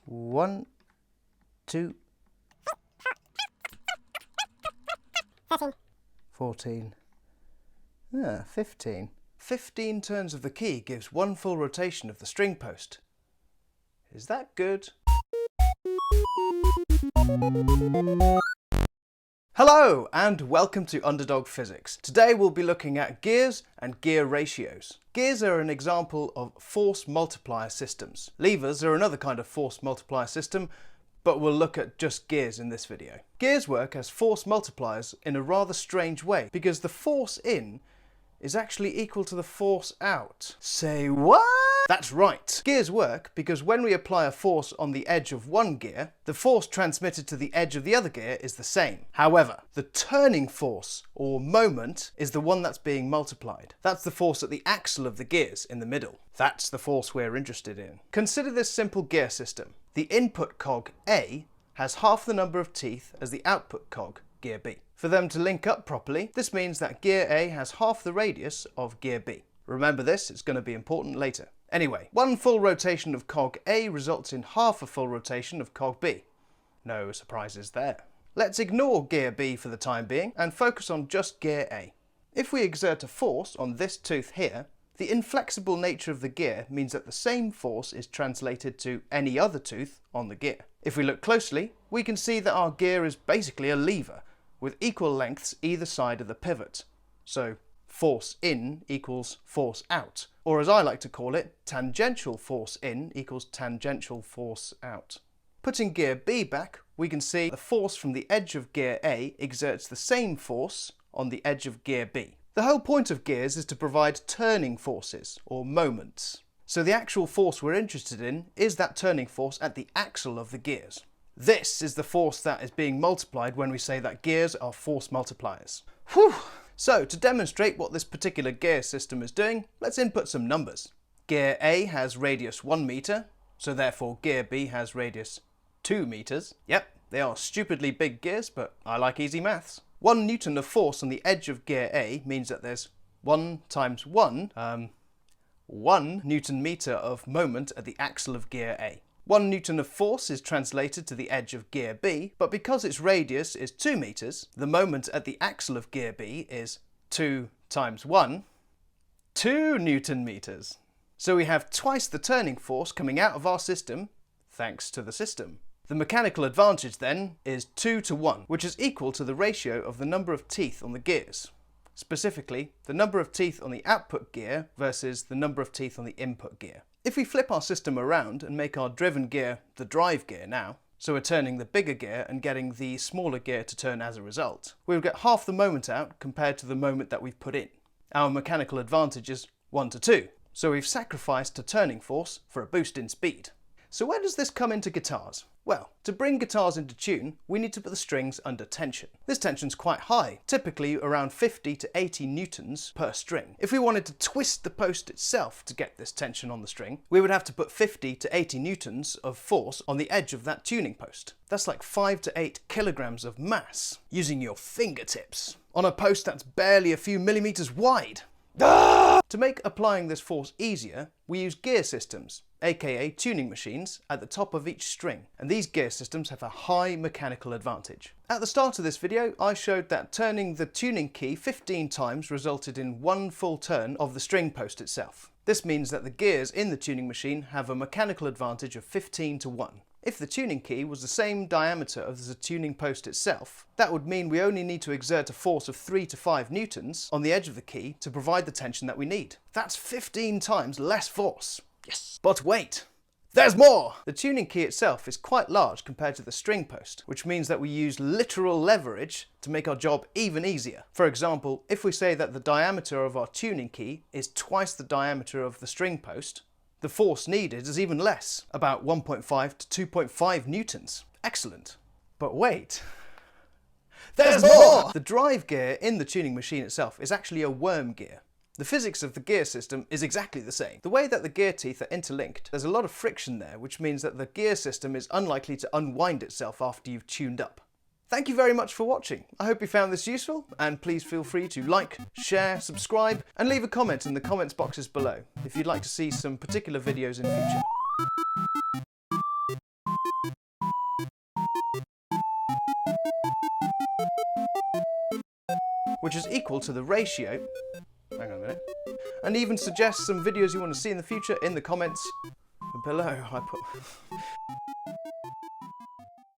1, 2, 13, 14, 15. 15 turns of the key gives one full rotation of the string post. Is that good? Hello and welcome to Underdog Physics. Today we'll be looking at gears and gear ratios. Gears are an example of force multiplier systems. Levers are another kind of force multiplier system, but we'll look at just gears in this video. Gears work as force multipliers in a rather strange way because the force in is actually equal to the force out. Say what? That's right. Gears work because when we apply a force on the edge of one gear, the force transmitted to the edge of the other gear is the same. However, the turning force, or moment, is the one that's being multiplied. That's the force at the axle of the gears in the middle. That's the force we're interested in. Consider this simple gear system. The input cog A has half the number of teeth as the output cog, gear B. For them to link up properly, this means that gear A has half the radius of gear B. Remember this, it's going to be important later. Anyway, one full rotation of cog A results in half a full rotation of cog B. No surprises there. Let's ignore gear B for the time being and focus on just gear A. If we exert a force on this tooth here, the inflexible nature of the gear means that the same force is translated to any other tooth on the gear. If we look closely, we can see that our gear is basically a lever, with equal lengths either side of the pivot. So force in equals force out, or as I like to call it, tangential force in equals tangential force out. Putting gear B back, we can see the force from the edge of gear A exerts the same force on the edge of gear B. The whole point of gears is to provide turning forces, or moments. So the actual force we're interested in is that turning force at the axle of the gears. This is the force that is being multiplied when we say that gears are force multipliers. Whew! So to demonstrate what this particular gear system is doing, let's input some numbers. Gear A has radius 1 meter, so therefore gear B has radius 2 meters. Yep, they are stupidly big gears, but I like easy maths. 1 newton of force on the edge of gear A means that there's 1 times 1 newton meter of moment at the axle of gear A. 1 newton of force is translated to the edge of gear B, but because its radius is 2 meters, the moment at the axle of gear B is 2 times 1, 2 newton meters. So we have twice the turning force coming out of our system, thanks to the system. The mechanical advantage then is 2 to 1, which is equal to the ratio of the number of teeth on the gears. Specifically, the number of teeth on the output gear versus the number of teeth on the input gear. If we flip our system around and make our driven gear the drive gear now, so we're turning the bigger gear and getting the smaller gear to turn as a result, we'll get half the moment out compared to the moment that we've put in. Our mechanical advantage is 1 to 2, so we've sacrificed a turning force for a boost in speed. So where does this come into guitars? Well, to bring guitars into tune, we need to put the strings under tension. This tension's quite high, typically around 50 to 80 newtons per string. If we wanted to twist the post itself to get this tension on the string, we would have to put 50 to 80 newtons of force on the edge of that tuning post. That's like 5 to 8 kilograms of mass, using your fingertips, on a post that's barely a few millimeters wide. To make applying this force easier, we use gear systems, aka tuning machines, at the top of each string, and these gear systems have a high mechanical advantage. At the start of this video, I showed that turning the tuning key 15 times resulted in 1 full turn of the string post itself. This means that the gears in the tuning machine have a mechanical advantage of 15 to 1. If the tuning key was the same diameter as the tuning post itself, that would mean we only need to exert a force of 3 to 5 newtons on the edge of the key to provide the tension that we need. That's 15 times less force. Yes! But wait! There's more! The tuning key itself is quite large compared to the string post, which means that we use literal leverage to make our job even easier. For example, if we say that the diameter of our tuning key is twice the diameter of the string post, the force needed is even less, about 1.5 to 2.5 newtons. Excellent. But wait. There's more! The drive gear in the tuning machine itself is actually a worm gear. The physics of the gear system is exactly the same. The way that the gear teeth are interlinked, there's a lot of friction there, which means that the gear system is unlikely to unwind itself after you've tuned up. Thank you very much for watching. I hope you found this useful, and please feel free to like, share, subscribe, and leave a comment in the comments boxes below if you'd like to see some particular videos in future. which is equal to the ratio, hang on a minute, and even suggest some videos you want to see in the future in the comments below.